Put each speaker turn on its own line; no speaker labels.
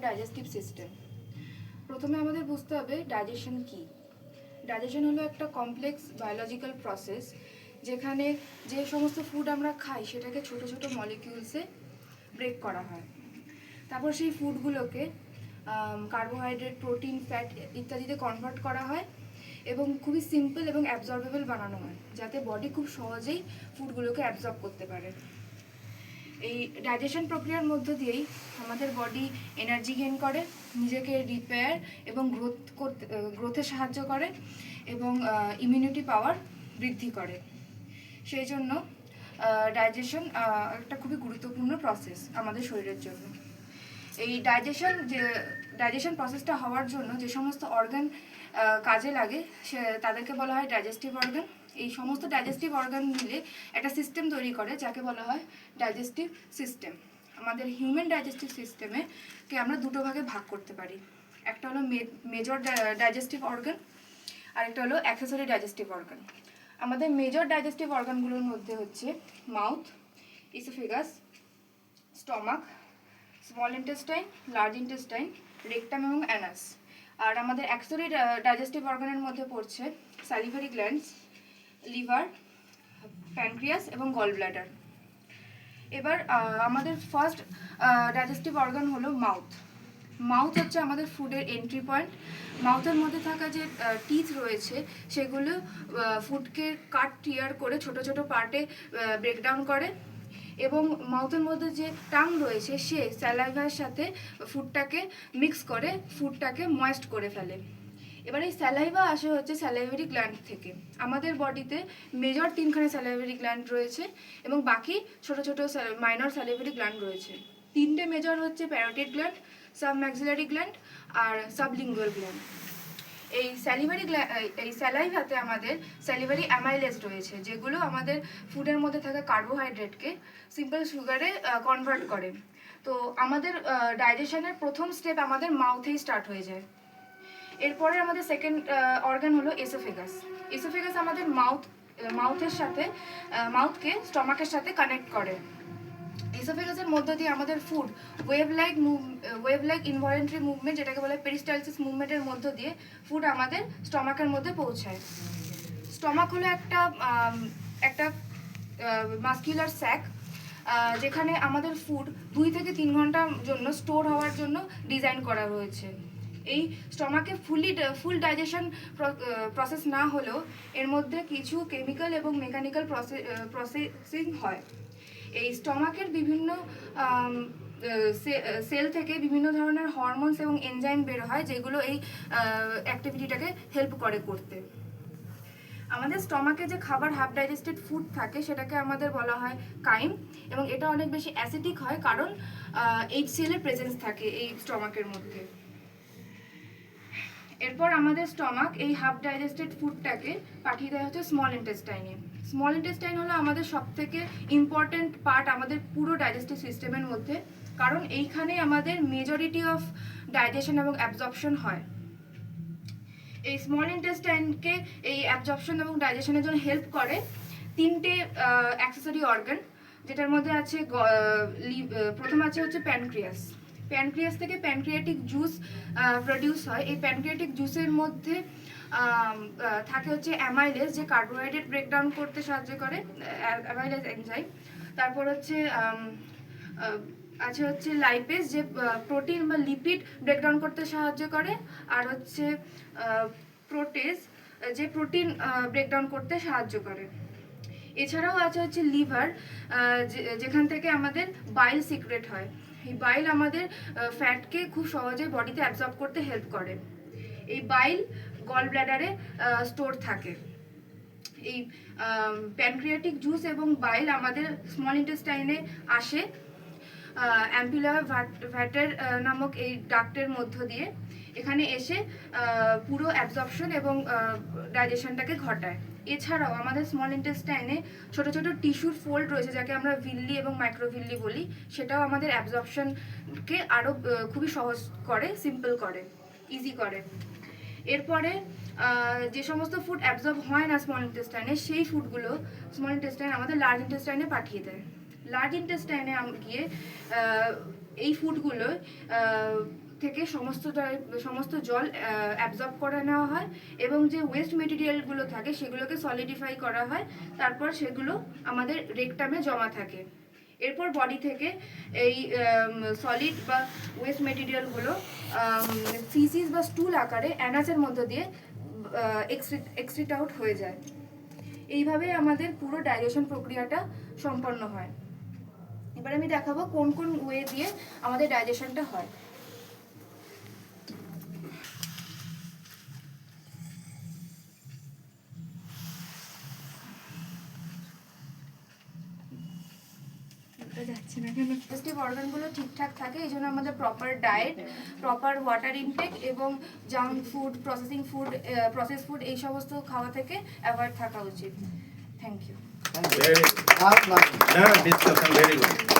Digestive system. প্রথমে আমাদের বুঝতে হবে ডাইজেশন কি। ডাইজেশন হলো একটা কমপ্লেক্স বায়োলজিক্যাল প্রসেস যেখানে যে সমস্ত ফুড আমরা খাই সেটাকে ছোট ছোট মলিকিউলসে ব্রেক করা হয়। তারপর সেই ফুডগুলোকে কার্বোহাইড্রেট, প্রোটিন, ফ্যাট ইত্যাদিতে কনভার্ট করা হয় এবং খুবই সিম্পল এবং অ্যাবজর্বেবল বানানো হয় যাতে বডি খুব সহজেই ফুডগুলোকে অ্যাবজর্ব করতে পারে। এই ডাইজেশন প্রক্রিয়ার মধ্য দিয়েই আমাদের বডি এনার্জি গেইন করে, নিজেকে রিপেয়ার এবং গ্রোথে সাহায্য করে এবং ইমিউনিটি পাওয়ার বৃদ্ধি করে। সেই জন্য ডাইজেশন একটা খুবই গুরুত্বপূর্ণ প্রসেস আমাদের শরীরের জন্য। এই ডাইজেশন প্রসেসটা হওয়ার জন্য যে সমস্ত অর্গান কাজে লাগে তাদেরকে বলা হয় ডাইজেস্টিভ অর্গান। এই সমস্ত ডাইজেস্টিভ অর্গান মিলে একটা সিস্টেম তৈরি করে যাকে বলা হয় ডাইজেস্টিভ সিস্টেম। আমাদের হিউম্যান ডাইজেস্টিভ সিস্টেমে আমরা দুটো ভাগে ভাগ করতে পারি। একটা হলো মেজর ডাইজেস্টিভ অর্গান আর একটা হলো অ্যাক্সেসরি ডাইজেস্টিভ অর্গান। আমাদের মেজর ডাইজেস্টিভ অর্গানগুলোর মধ্যে হচ্ছে mouth, oesophagus, stomach, small intestine, large intestine, rectum এবং অ্যানাস। আর আমাদের অ্যাক্সেসরি ডাইজেস্টিভ অর্গানের মধ্যে পড়ছে স্যালিভারি গ্ল্যান্ডস, লিভার, প্যানক্রিয়াস এবং গল ব্ল্যাডার। এবার আমাদের ফার্স্ট ডাইজেস্টিভ অর্গান হলো মাউথ। মাউথ হচ্ছে আমাদের ফুডের এন্ট্রি পয়েন্ট। মাউথের মধ্যে থাকা যে টিথ রয়েছে সেগুলো ফুডকে কাট টিয়ার করে ছোট ছোট পার্টে ব্রেকডাউন করে এবং মাউথের মধ্যে যে টাং রয়েছে সে স্যালাইভার সাথে ফুডটাকে মিক্স করে ফুডটাকে ময়েস্ট করে ফেলে। এবার এই স্যালাইভা আসে হচ্ছে স্যালাইভারি গ্ল্যান্ড থেকে। আমাদের বডিতে মেজর 3খানে স্যালাইভারি গ্ল্যান্ড রয়েছে এবং বাকি ছোট ছোট মাইনর স্যালাইভারি গ্ল্যান্ড রয়েছে। 3টে মেজর হচ্ছে প্যারোটিড গ্ল্যান্ড, সাবম্যাক্সিলারি গ্ল্যান্ড আর সাবলিঙ্গুয়াল গ্ল্যান্ড। এই স্যালাইভাতে আমাদের স্যালিভারি অ্যামাইলেজ রয়েছে যেগুলো আমাদের ফুডের মধ্যে থাকা কার্বোহাইড্রেটকে সিম্পল সুগারে কনভার্ট করে। তো আমাদের ডাইজেশনের প্রথম স্টেপ আমাদের মাউথেই স্টার্ট হয়ে যায়। এরপরে আমাদের সেকেন্ড অর্গান হলো এসোফেগাস। এসোফেগাস আমাদের মাউথকে স্টমাকের সাথে কানেক্ট করে। এসোফেগাসের মধ্য দিয়ে আমাদের ফুড ওয়েভ লাইক ইনভলিউন্টারি মুভমেন্ট, যেটাকে বলে পেরিস্টালসিস মুভমেন্টের মধ্য দিয়ে ফুড আমাদের স্টমাকের মধ্যে পৌঁছায়। স্টমাক হলো একটা মাস্কুলার স্যাক যেখানে আমাদের ফুড 2 থেকে 3 ঘন্টার জন্য স্টোর হওয়ার জন্য ডিজাইন করা হয়েছে। এই স্টমাকে ফুল ডাইজেশন প্রসেস না হলেও এর মধ্যে কিছু কেমিক্যাল এবং মেকানিক্যাল প্রসেসিং হয়। এই স্টমাকের বিভিন্ন সেল থেকে বিভিন্ন ধরনের হরমোনস এবং এনজাইম বের হয় যেগুলো এই অ্যাক্টিভিটিটাকে হেল্প করে করতে। আমাদের স্টমাকে যে খাবার হাফ ডাইজেস্টেড ফুড থাকে সেটাকে আমাদের বলা হয় কাইম এবং এটা অনেক বেশি অ্যাসিডিক হয় কারণ HCl এর প্রেজেন্স থাকে এই স্টমাকের মধ্যে। এরপর আমাদের স্টমাক এই হাফ ডাইজেস্টেড ফুডটাকে পাঠিয়ে দেওয়া হচ্ছে স্মল ইন্টেস্টাইনে। স্মল ইন্টেস্টাইন হলো আমাদের সবথেকে ইম্পর্টেন্ট পার্ট আমাদের পুরো ডাইজেস্টিভ সিস্টেমের মধ্যে, কারণ এইখানে আমাদের মেজরিটি অফ ডাইজেশন এবং অ্যাবজর্পশন হয়। এই স্মল ইন্টেস্টাইনকে এই অ্যাবজর্পশন এবং ডাইজেশনের জন্য হেল্প করে 3টে অ্যাক্সেসরি অর্গান, যেটার মধ্যে আছে প্রথম আছে হচ্ছে প্যানক্রিয়াস। প্যানক্রিয়াস থেকে প্যানক্রিয়াটিক জুস প্রডিউস হয়। এই প্যানক্রিয়াটিক জুসের মধ্যে থাকে হচ্ছে অ্যামাইলেজ, যে কার্বোহাইড্রেট ব্রেকডাউন করতে সাহায্য করে, অ্যামাইলেজ এনজাইম। তারপর হচ্ছে লাইপেজ, যে প্রোটিন বা লিপিড ব্রেকডাউন করতে সাহায্য করে, আর হচ্ছে প্রোটেজ, যে প্রোটিন ব্রেকডাউন করতে সাহায্য করে। এছাড়াও আছে হচ্ছে লিভার, যেখান থেকে আমাদের বাইল সিক্রেট হয়। এই বাইল আমাদের ফ্যাটকে খুব সহজে বডিতে অ্যাবজর্ব করতে হেল্প করে। এই বাইল গল ব্ল্যাডারে স্টোর থাকে। এই প্যানক্রিয়াটিক জুস এবং বাইল আমাদের স্মল ইন্টেস্টাইনে আসে অ্যাম্পুলার ভ্যাটার নামক এই ডাক্টের মধ্য দিয়ে। এখানে এসে পুরো অ্যাবজর্পশন এবং ডাইজেশনটাকে ঘটায়। এছাড়াও আমাদের স্মল ইন্টেস্টাইনে ছোট ছোট টিস্যুর ফোল্ড রয়েছে যাকে আমরা ভিল্লি এবং মাইক্রোভিল্লি বলি, সেটাও আমাদের অ্যাবজর্পশনকে আরও খুবই সহজ করে, সিম্পল করে, ইজি করে। এরপরে যে সমস্ত ফুড অ্যাবজর্ব হয় না স্মল ইন্টেস্টাইনে, সেই ফুডগুলো স্মল ইন্টেস্টাইন আমাদের লার্জ ইন্টেস্টাইনে পাঠিয়ে দেয়। লার্জ ইন্টেস্টাইনে গিয়ে এই ফুডগুলো থেকে সমস্ত জল অ্যাবজর্ব করে নেওয়া হয় এবং যে ওয়েস্ট মেটেরিয়ালগুলো থাকে সেগুলোকে সলিডিফাই করা হয়, তারপর সেগুলো আমাদের রেকটামে জমা থাকে। এরপর বডি থেকে এই সলিড বা ওয়েস্ট মেটেরিয়ালগুলো ফিসিস বা স্টুল আকারে অ্যানাসের মধ্য দিয়ে এক্সক্রিট আউট হয়ে যায়। এইভাবে আমাদের পুরো ডাইজেশন প্রক্রিয়াটা সম্পন্ন হয়। এবার আমি দেখাবো কোন কোন ওয়ে দিয়ে আমাদের ডাইজেশনটা হয়। ডাইজেস্টিভ অর্গানগুলো ঠিকঠাক থাকে, এই জন্য আমাদের proper diet, proper water intake এবং জাঙ্ক ফুড, প্রসেস ফুড এই সমস্ত খাওয়া থেকে অ্যাভয়েড থাকা উচিত। Thank you.
Very, discussion very good.